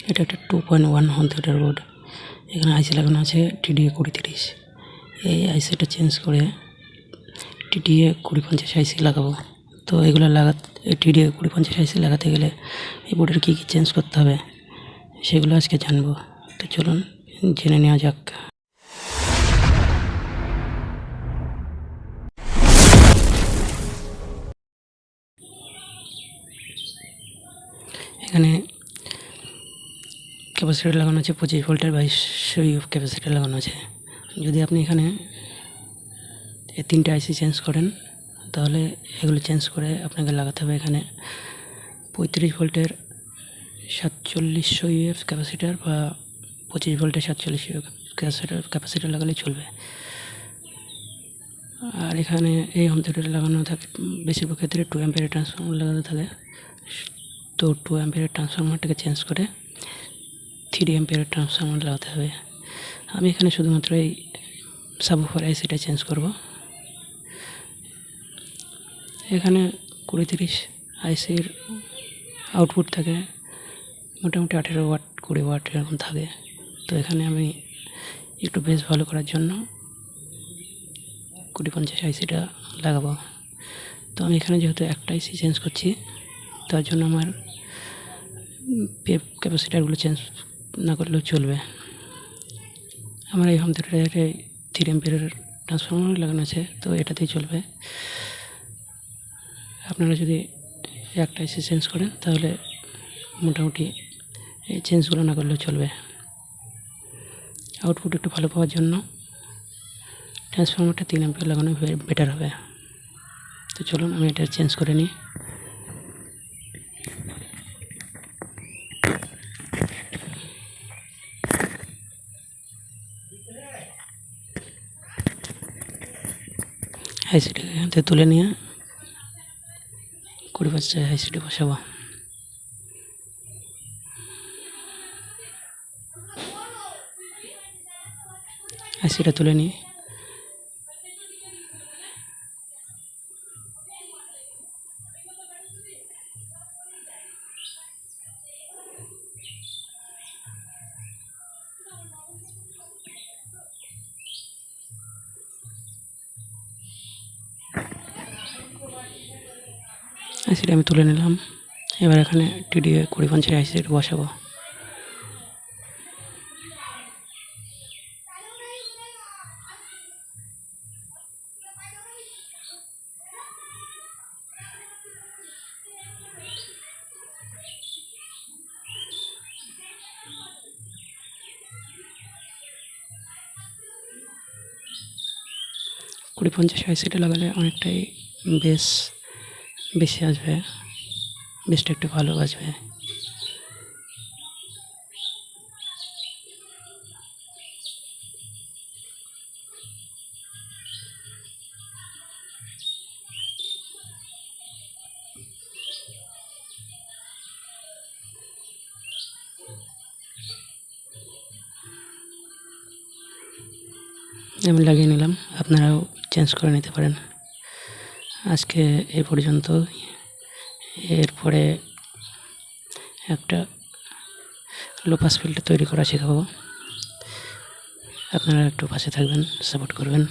এটা একটা 2.1 home theatre board. এখানে আইসি লাগানো আছে TDA 2030। এই আইসিটা চেঞ্জ করে TDA 2050 আইসি লাগাবো। তো এগুলো TDA 2050 আইসি লাগাতে গেলে এই বোর্ডের কী কী চেঞ্জ করতে হবে সেগুলো আজকে জানবো। তো চলুন জেনে নেওয়া যাক। এখানে ক্যাপাসিটার লাগানো আছে 25 ভোল্টের 2200 ক্যাপাসিটার লাগানো আছে। যদি আপনি এখানে এই 3টে আইসি চেঞ্জ করেন তাহলে এগুলো চেঞ্জ করে আপনাকে লাগাতে হবে এখানে 35 ভোল্টের 4700 ক্যাপাসিটার বা 25 ভোল্টের 4700 ক্যাপাসিটার লাগালে চলবে। আর এখানে এই হোম থিয়েটারে লাগানো থাকে বেশিরভাগ ক্ষেত্রে 2 অ্যাম্পিয়ারের ট্রান্সফর্মার লাগানো থাকে। তো 2 অ্যাম্পিয়ারের ট্রান্সফর্মারটাকে চেঞ্জ করে 3 অ্যাম্পিয়ারের ট্রান্সফর্মার লাগাতে হবে। আমি এখানে শুধুমাত্র এই সাবউফার আইসিটা চেঞ্জ করব। এখানে 2030 আইসির আউটপুট থাকে মোটামুটি 18 ওয়াট 20 ওয়াট এরকম থাকে। তো এখানে আমি একটু বেশ ভালো করার জন্য 2050 আইসিটা লাগাবো। তো আমি এখানে যেহেতু একটা আইসি চেঞ্জ করছি তার জন্য আমার ক্যাপাসিটারগুলো চেঞ্জ না করলেও চলবে। আমার এই হোম থিয়েটারে 3 অ্যাম্পিয়ারের ট্রান্সফর্মার লাগানো আছে, তো এটাতেই চলবে। আপনারা যদি একটা আইসি চেঞ্জ করেন তাহলে মোটামুটি এই চেঞ্জগুলো না করলেও চলবে। আউটপুট একটু ভালো পাওয়ার জন্য ট্রান্সফর্মারটা 3 অ্যাম্পিয়ার লাগানো বেটার হবে। তো চলুন আমি এটা চেঞ্জ করে নিই। আইসিটাকে এখান থেকে তুলে নিয়ে 2050 আইসিটি বসাবো। আইসিটা তুলে নিই। আইসিটা আমি তুলে নিলাম। এবার এখানে TDA 2050 আইসিটা বসাবো। কুড়ি 50 আইসিটা লাগালে অনেকটাই বেশি আসবে, বেশটা একটু ভালো আসবে। আমি লাগিয়ে নিলাম, আপনারাও চেঞ্জ করে নিতে পারেন। আজকে এই পর্যন্ত। এরপরে একটা লো পাস ফিল্টার তৈরি করা শেখাবো। আপনারা একটু পাশে থাকবেন, সাপোর্ট করবেন।